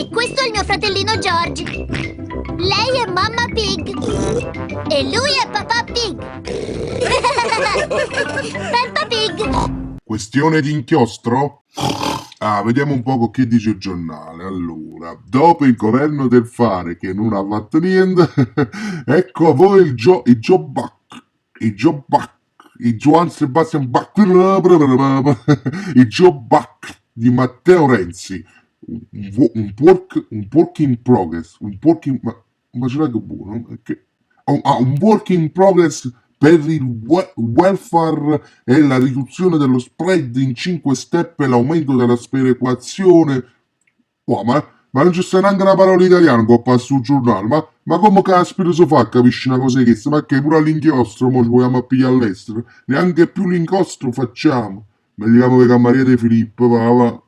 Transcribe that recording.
E questo è il mio fratellino George. Lei è Mamma Pig. E lui è Papà Pig. Peppa Pig. Questione di inchiostro? Vediamo un po' che dice il giornale. Allora, dopo il governo del fare che non ha fatto niente, ecco a voi il Joe Buck, il Johann Sebastian Bach, il Joe Buck di Matteo Renzi, un work in progress, ma ce l'ha che buono? Un work in progress per il welfare e la riduzione dello spread in 5 step e l'aumento della sperequazione. Oh, ma non c'è sta neanche una parola italiana qua passa sul giornale, ma come caspita si fa a capisci una cosa che ma che pure all'inchiostro mo ci vogliamo a pigliare all'estero, neanche più l'inchiostro facciamo, meglio che cameriere Filippo, va.